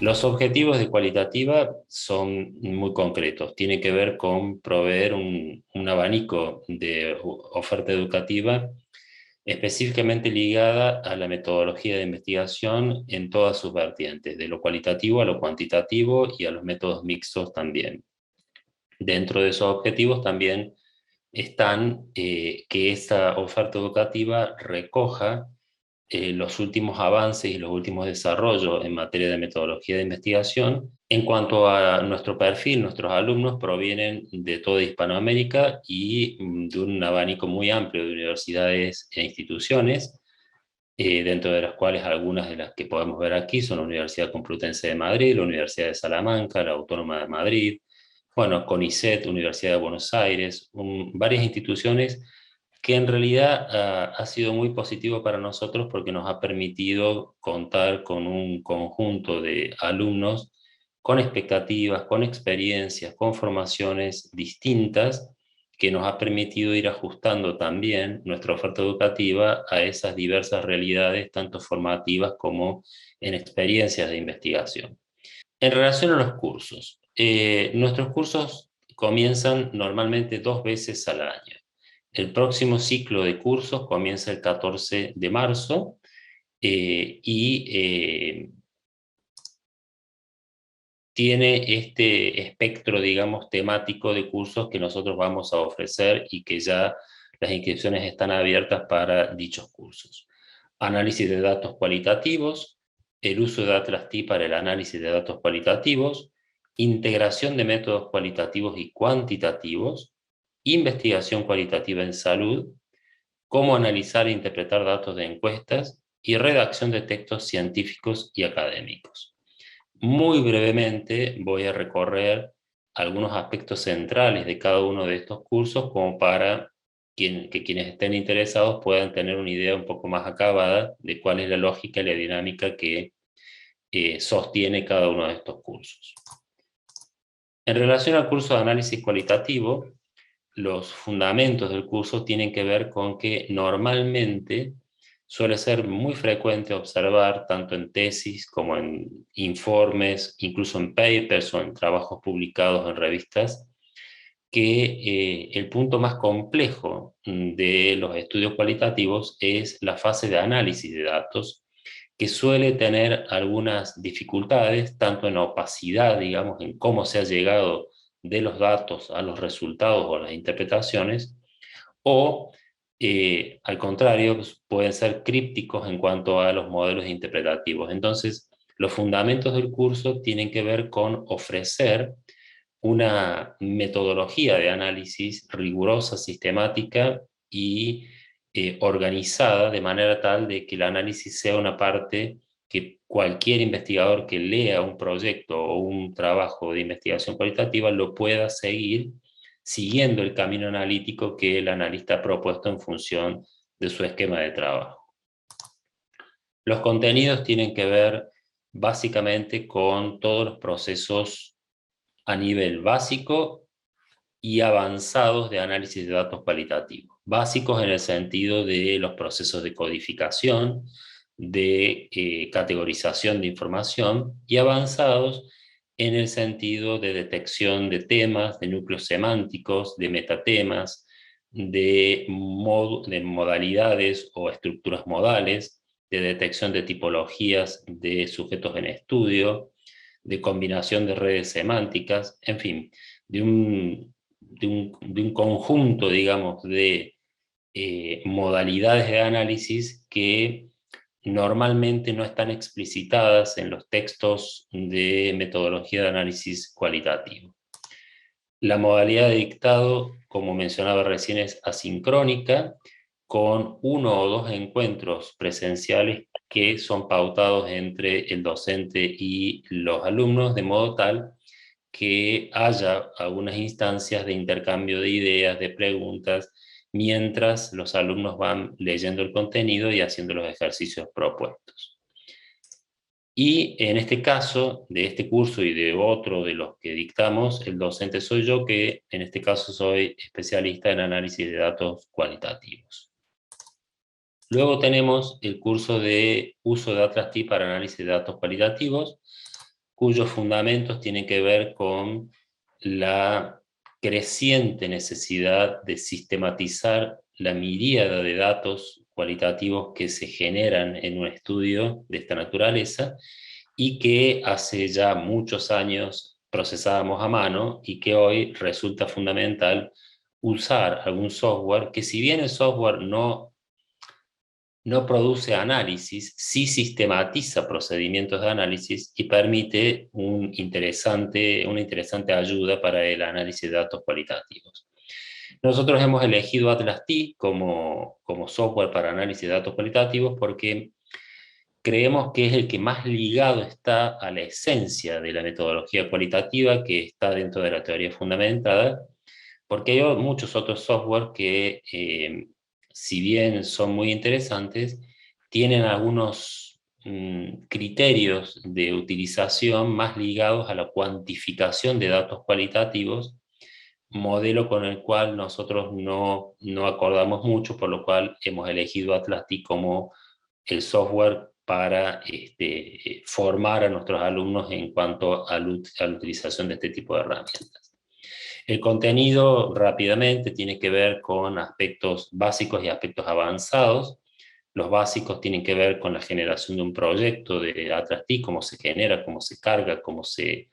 Los objetivos de cualitativa son muy concretos. Tiene que ver con proveer un abanico de oferta educativa específicamente ligada a la metodología de investigación en todas sus vertientes, de lo cualitativo a lo cuantitativo y a los métodos mixtos también. Dentro de esos objetivos también están que esta oferta educativa recoja los últimos avances y los últimos desarrollos en materia de metodología de investigación. En cuanto a nuestro perfil, nuestros alumnos provienen de toda Hispanoamérica y de un abanico muy amplio de universidades e instituciones, dentro de las cuales algunas de las que podemos ver aquí son la Universidad Complutense de Madrid, la Universidad de Salamanca, la Autónoma de Madrid, bueno, CONICET, Universidad de Buenos Aires, varias instituciones que en realidad ha sido muy positivo para nosotros porque nos ha permitido contar con un conjunto de alumnos con expectativas, con experiencias, con formaciones distintas, que nos ha permitido ir ajustando también nuestra oferta educativa a esas diversas realidades, tanto formativas como en experiencias de investigación. En relación a los cursos, nuestros cursos comienzan normalmente 2 veces al año. El próximo ciclo de cursos comienza el 14 de marzo y tiene este espectro, digamos, temático de cursos que nosotros vamos a ofrecer y que ya las inscripciones están abiertas para dichos cursos. Análisis de datos cualitativos, el uso de Atlas TI para el análisis de datos cualitativos, integración de métodos cualitativos y cuantitativos, investigación cualitativa en salud, cómo analizar e interpretar datos de encuestas y redacción de textos científicos y académicos. Muy brevemente voy a recorrer algunos aspectos centrales de cada uno de estos cursos como para que quienes estén interesados puedan tener una idea un poco más acabada de cuál es la lógica y la dinámica que sostiene cada uno de estos cursos. En relación al curso de análisis cualitativo, los fundamentos del curso tienen que ver con que normalmente suele ser muy frecuente observar, tanto en tesis como en informes, incluso en papers o en trabajos publicados en revistas, que el punto más complejo de los estudios cualitativos es la fase de análisis de datos, que suele tener algunas dificultades, tanto en opacidad, digamos, en cómo se ha llegado de los datos a los resultados o las interpretaciones, o al contrario, pueden ser crípticos en cuanto a los modelos interpretativos. Entonces, los fundamentos del curso tienen que ver con ofrecer una metodología de análisis rigurosa, sistemática y organizada de manera tal de que el análisis sea una parte que cualquier investigador que lea un proyecto o un trabajo de investigación cualitativa lo pueda seguir siguiendo el camino analítico que el analista ha propuesto en función de su esquema de trabajo. Los contenidos tienen que ver básicamente con todos los procesos a nivel básico y avanzados de análisis de datos cualitativos. Básicos en el sentido de los procesos de codificación, de categorización de información, y avanzados en el sentido de detección de temas, de núcleos semánticos, de metatemas, de modalidades o estructuras modales, de detección de tipologías de sujetos en estudio, de combinación de redes semánticas, en fin, de un conjunto, digamos, de modalidades de análisis que normalmente no están explicitadas en los textos de metodología de análisis cualitativo. La modalidad de dictado, como mencionaba recién, es asincrónica, con 1 o 2 encuentros presenciales que son pautados entre el docente y los alumnos, de modo tal que haya algunas instancias de intercambio de ideas, de preguntas, mientras los alumnos van leyendo el contenido y haciendo los ejercicios propuestos. Y en este caso, de este curso y de otro de los que dictamos, el docente soy yo, que en este caso soy especialista en análisis de datos cualitativos. Luego tenemos el curso de uso de Atlas TI para análisis de datos cualitativos, cuyos fundamentos tienen que ver con la creciente necesidad de sistematizar la miríada de datos cualitativos que se generan en un estudio de esta naturaleza y que hace ya muchos años procesábamos a mano y que hoy resulta fundamental usar algún software que, si bien el software no produce análisis, sí sistematiza procedimientos de análisis y permite una interesante ayuda para el análisis de datos cualitativos. Nosotros hemos elegido Atlas T como software para análisis de datos cualitativos porque creemos que es el que más ligado está a la esencia de la metodología cualitativa que está dentro de la teoría fundamentada, porque hay muchos otros software que, si bien son muy interesantes, tienen algunos criterios de utilización más ligados a la cuantificación de datos cualitativos, modelo con el cual nosotros no acordamos mucho, por lo cual hemos elegido Atlas T como el software para formar a nuestros alumnos en cuanto a la utilización de este tipo de herramientas. El contenido rápidamente tiene que ver con aspectos básicos y aspectos avanzados. Los básicos tienen que ver con la generación de un proyecto de Atlas T, cómo se genera, cómo se carga, cómo se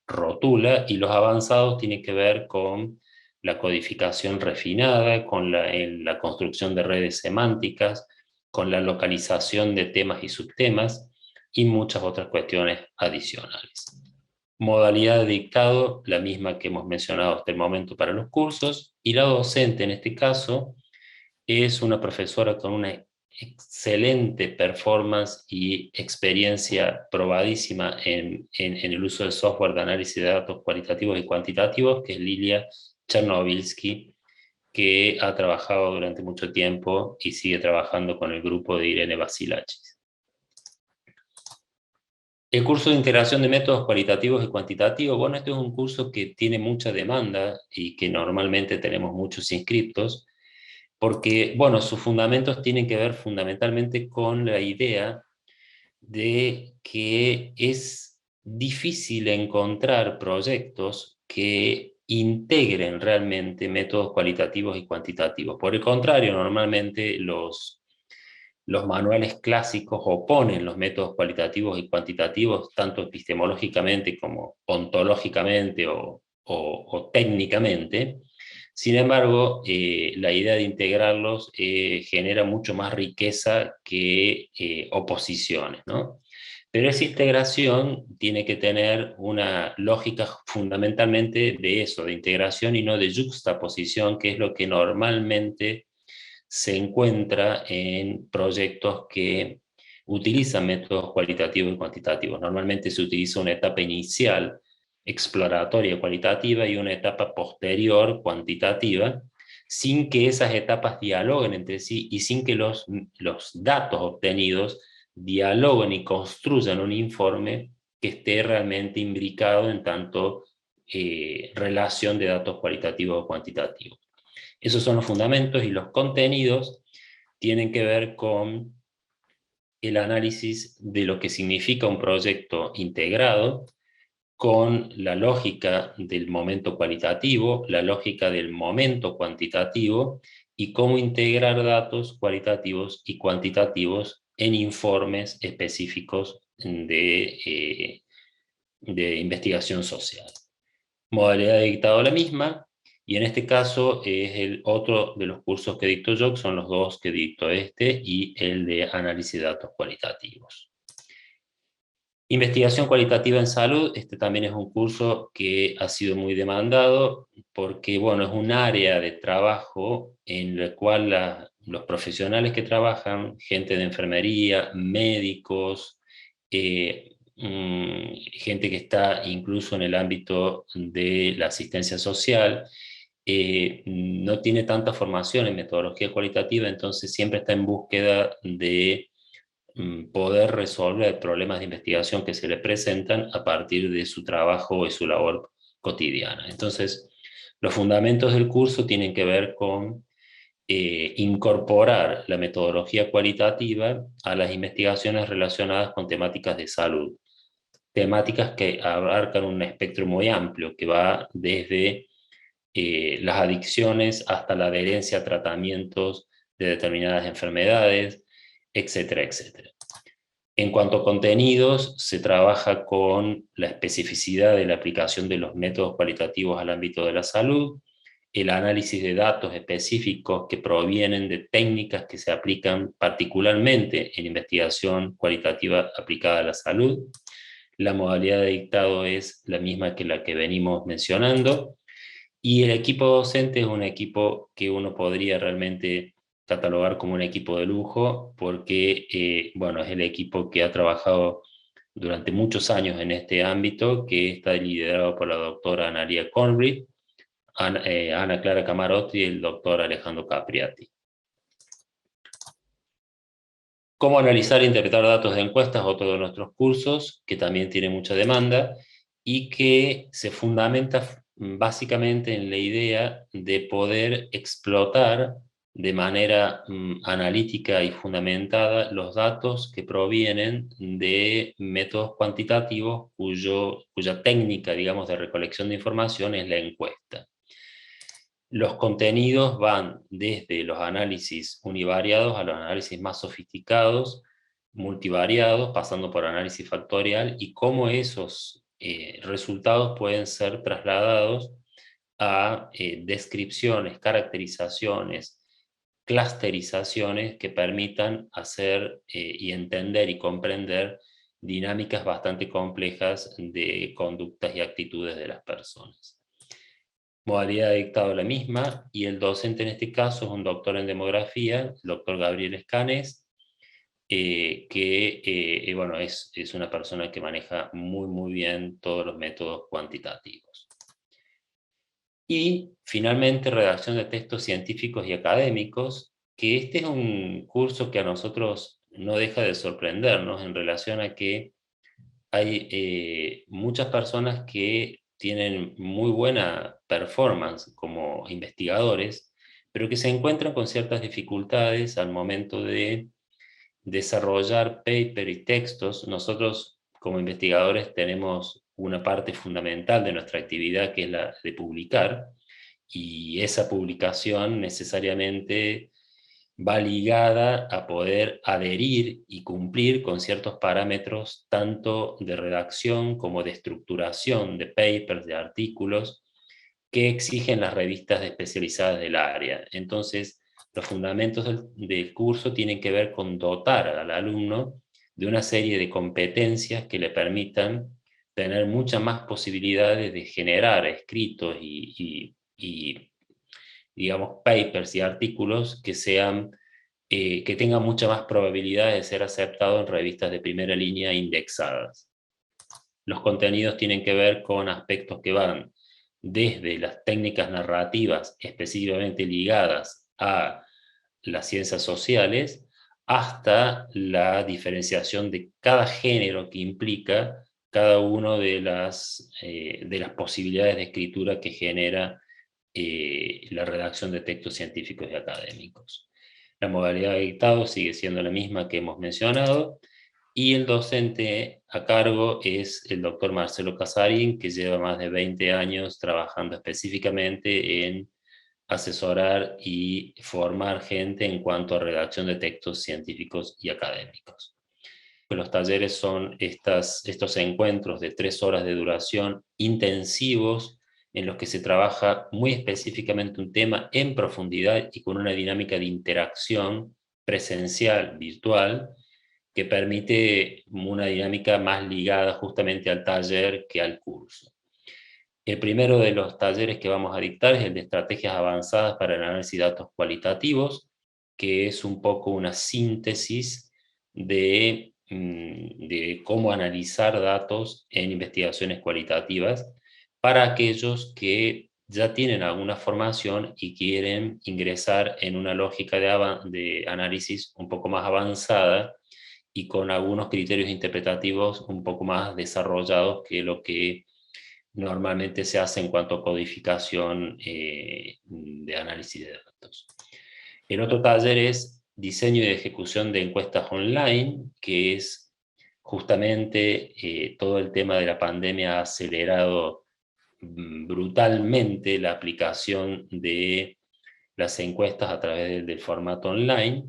rotula, y los avanzados tienen que ver con la codificación refinada, con la construcción de redes semánticas, con la localización de temas y subtemas, y muchas otras cuestiones adicionales. Modalidad de dictado, la misma que hemos mencionado hasta el momento para los cursos, y la docente en este caso es una profesora con una excelente performance y experiencia probadísima en el uso de software de análisis de datos cualitativos y cuantitativos, que es Lilia Chernobilsky, que ha trabajado durante mucho tiempo y sigue trabajando con el grupo de Irene Basilachis. El curso de integración de métodos cualitativos y cuantitativos, bueno, este es un curso que tiene mucha demanda y que normalmente tenemos muchos inscriptos, porque, bueno, sus fundamentos tienen que ver fundamentalmente con la idea de que es difícil encontrar proyectos que integren realmente métodos cualitativos y cuantitativos. Por el contrario, normalmente los manuales clásicos oponen los métodos cualitativos y cuantitativos, tanto epistemológicamente como ontológicamente o técnicamente. Sin embargo, la idea de integrarlos genera mucho más riqueza que oposiciones, ¿no? Pero esa integración tiene que tener una lógica fundamentalmente de eso, de integración y no de juxtaposición, que es lo que normalmente se encuentra en proyectos que utilizan métodos cualitativos y cuantitativos. Normalmente se utiliza una etapa inicial exploratoria cualitativa y una etapa posterior cuantitativa, sin que esas etapas dialoguen entre sí y sin que los datos obtenidos dialoguen y construyan un informe que esté realmente imbricado en tanto relación de datos cualitativos o cuantitativos. Esos son los fundamentos, y los contenidos tienen que ver con el análisis de lo que significa un proyecto integrado, con la lógica del momento cualitativo, la lógica del momento cuantitativo y cómo integrar datos cualitativos y cuantitativos en informes específicos de investigación social. Modalidad de dictado la misma, y en este caso es el otro de los cursos que dicto yo, que son los dos que dicto y el de análisis de datos cualitativos. Investigación cualitativa en salud, este también es un curso que ha sido muy demandado porque, bueno, es un área de trabajo en la cual los profesionales que trabajan, gente de enfermería, médicos, gente que está incluso en el ámbito de la asistencia social, no tiene tanta formación en metodología cualitativa, entonces siempre está en búsqueda de poder resolver problemas de investigación que se le presentan a partir de su trabajo y su labor cotidiana. Entonces, los fundamentos del curso tienen que ver con incorporar la metodología cualitativa a las investigaciones relacionadas con temáticas de salud. temáticas que abarcan un espectro muy amplio, que va desde las adicciones hasta la adherencia a tratamientos de determinadas enfermedades, etcétera, etcétera. En cuanto a contenidos, se trabaja con la especificidad de la aplicación de los métodos cualitativos al ámbito de la salud, el análisis de datos específicos que provienen de técnicas que se aplican particularmente en investigación cualitativa aplicada a la salud. La modalidad de dictado es la misma que la que venimos mencionando, y el equipo docente es un equipo que uno podría realmente catalogar como un equipo de lujo, porque bueno, es el equipo que ha trabajado durante muchos años en este ámbito, que está liderado por la doctora Analia Conry, Ana Clara Camarotti y el doctor Alejandro Capriati. Cómo analizar e interpretar datos de encuestas, otro de nuestros cursos, que también tiene mucha demanda y que se fundamenta básicamente en la idea de poder explotar de manera analítica y fundamentada los datos que provienen de métodos cuantitativos cuya técnica, digamos, de recolección de información es la encuesta. Los contenidos van desde los análisis univariados a los análisis más sofisticados, multivariados, pasando por análisis factorial, y cómo esos resultados pueden ser trasladados a descripciones, caracterizaciones, clusterizaciones que permitan hacer y entender y comprender dinámicas bastante complejas de conductas y actitudes de las personas. Modalidad de dictado la misma, y el docente en este caso es un doctor en demografía, el doctor Gabriel Escanes, que bueno, es una persona que maneja muy bien todos los métodos cuantitativos. Y finalmente, redacción de textos científicos y académicos, que este es un curso que a nosotros no deja de sorprendernos en relación a que hay muchas personas que tienen muy buena performance como investigadores, pero que se encuentran con ciertas dificultades al momento de desarrollar paper y textos. Nosotros como investigadores tenemos una parte fundamental de nuestra actividad que es la de publicar, y esa publicación necesariamente va ligada a poder adherir y cumplir con ciertos parámetros tanto de redacción como de estructuración de papers, de artículos, que exigen las revistas especializadas del área. Entonces, los fundamentos del curso tienen que ver con dotar al alumno de una serie de competencias que le permitan tener muchas más posibilidades de generar escritos y digamos, papers y artículos que sean, que tengan mucha más probabilidad de ser aceptados en revistas de primera línea indexadas. Los contenidos tienen que ver con aspectos que van desde las técnicas narrativas específicamente ligadas a las ciencias sociales, hasta la diferenciación de cada género que implica cada una de las posibilidades de escritura que genera la redacción de textos científicos y académicos. La modalidad de dictado sigue siendo la misma que hemos mencionado, y el docente a cargo es el doctor Marcelo Casarín, que lleva más de 20 años trabajando específicamente en asesorar y formar gente en cuanto a redacción de textos científicos y académicos. Los talleres son estos encuentros de 3 horas de duración intensivos, en los que se trabaja muy específicamente un tema en profundidad y con una dinámica de interacción presencial, virtual, que permite una dinámica más ligada justamente al taller que al curso. El primero de los talleres que vamos a dictar es el de estrategias avanzadas para el análisis de datos cualitativos, que es un poco una síntesis de cómo analizar datos en investigaciones cualitativas para aquellos que ya tienen alguna formación y quieren ingresar en una lógica de análisis un poco más avanzada y con algunos criterios interpretativos un poco más desarrollados que lo que normalmente se hace en cuanto a codificación de análisis de datos. El otro taller es diseño y ejecución de encuestas online, que es Justamente todo el tema de la pandemia ha acelerado brutalmente la aplicación de las encuestas a través del formato online.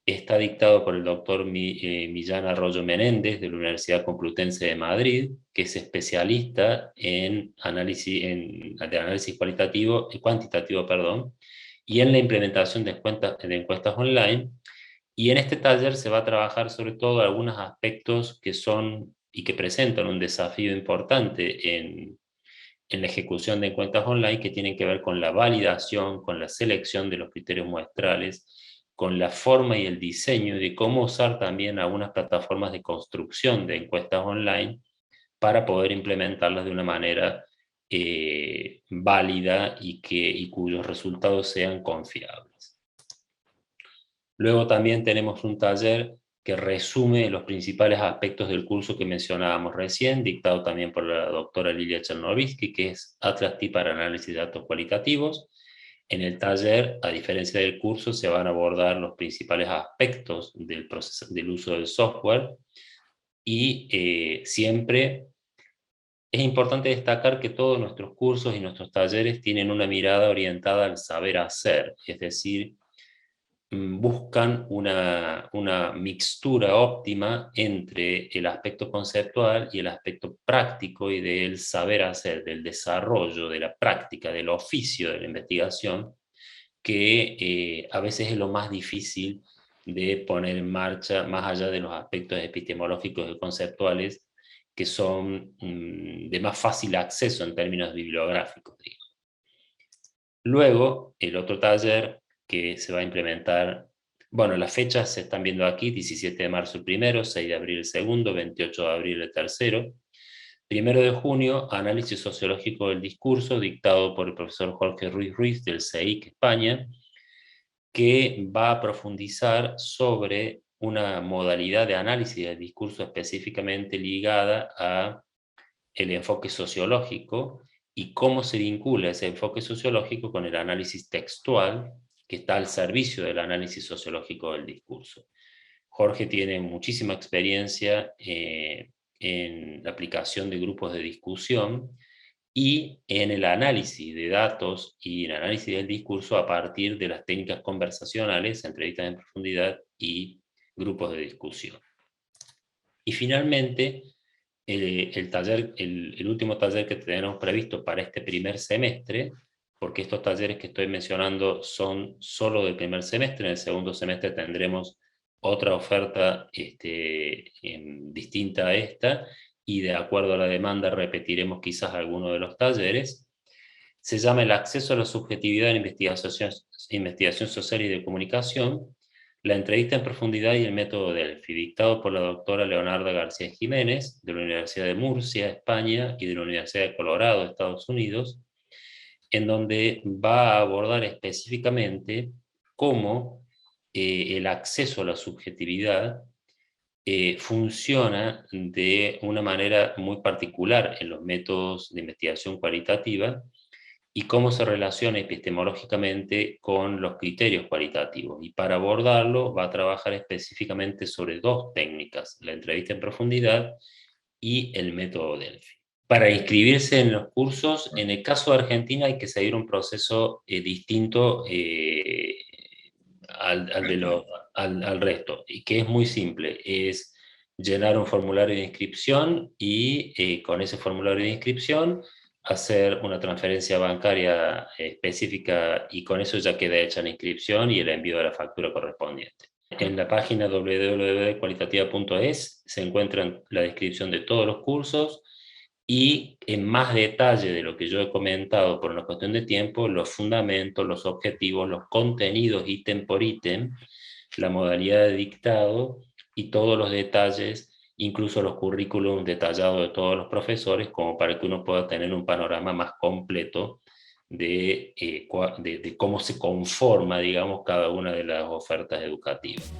Está dictado por el doctor Millán Arroyo Menéndez de la Universidad Complutense de Madrid, que es especialista en de análisis cuantitativo, perdón, y en la implementación de encuestas online. Y en este taller se va a trabajar sobre todo algunos aspectos que son y que presentan un desafío importante en la ejecución de encuestas online, que tienen que ver con la validación, con la selección de los criterios muestrales, con la forma y el diseño de cómo usar también algunas plataformas de construcción de encuestas online para poder implementarlas de una manera válida y cuyos resultados sean confiables. Luego también tenemos un taller que resume los principales aspectos del curso que mencionábamos recién, dictado también por la doctora Lilia Chernovisky, que es Atlas TI para análisis de datos cualitativos. En el taller, a diferencia del curso, se van a abordar los principales aspectos del uso del software y siempre es importante destacar que todos nuestros cursos y nuestros talleres tienen una mirada orientada al saber hacer, es decir, buscan una mixtura óptima entre el aspecto conceptual y el aspecto práctico y del saber hacer, del desarrollo, de la práctica, del oficio de la investigación, que a veces es lo más difícil de poner en marcha, más allá de los aspectos epistemológicos y conceptuales, que son de más fácil acceso en términos bibliográficos, digamos. Luego, el otro taller que se va a implementar, bueno, las fechas se están viendo aquí: 17 de marzo el primero, 6 de abril el segundo, 28 de abril el tercero. 1 de junio, análisis sociológico del discurso, dictado por el profesor Jorge Ruiz Ruiz del CEIC España, que va a profundizar sobre una modalidad de análisis del discurso específicamente ligada a el enfoque sociológico y cómo se vincula ese enfoque sociológico con el análisis textual que está al servicio del análisis sociológico del discurso. Jorge tiene muchísima experiencia en la aplicación de grupos de discusión y en el análisis de datos y en el análisis del discurso a partir de las técnicas conversacionales, entrevistas en profundidad y grupos de discusión. Y finalmente, el último taller que tenemos previsto para este primer semestre, porque estos talleres que estoy mencionando son solo del primer semestre. En el segundo semestre tendremos otra oferta distinta a esta, y de acuerdo a la demanda repetiremos quizás alguno de los talleres. Se llama El acceso a la subjetividad en investigación social y de comunicación, la entrevista en profundidad y el método Delphi, dictado por la doctora Leonarda García Jiménez, de la Universidad de Murcia, España, y de la Universidad de Colorado, Estados Unidos, en donde va a abordar específicamente cómo el acceso a la subjetividad funciona de una manera muy particular en los métodos de investigación cualitativa y cómo se relaciona epistemológicamente con los criterios cualitativos. Y para abordarlo va a trabajar específicamente sobre dos técnicas: la entrevista en profundidad y el método Delphi. Para inscribirse en los cursos, en el caso de Argentina hay que seguir un proceso distinto al resto, y que es muy simple: es llenar un formulario de inscripción y con ese formulario de inscripción hacer una transferencia bancaria específica, y con eso ya queda hecha la inscripción y el envío de la factura correspondiente. En la página www.cualitativa.es se encuentra la descripción de todos los cursos y en más detalle de lo que yo he comentado por una cuestión de tiempo, los fundamentos, los objetivos, los contenidos ítem por ítem, la modalidad de dictado y todos los detalles, incluso los currículums detallados de todos los profesores, como para que uno pueda tener un panorama más completo de cómo se conforma, digamos, cada una de las ofertas educativas.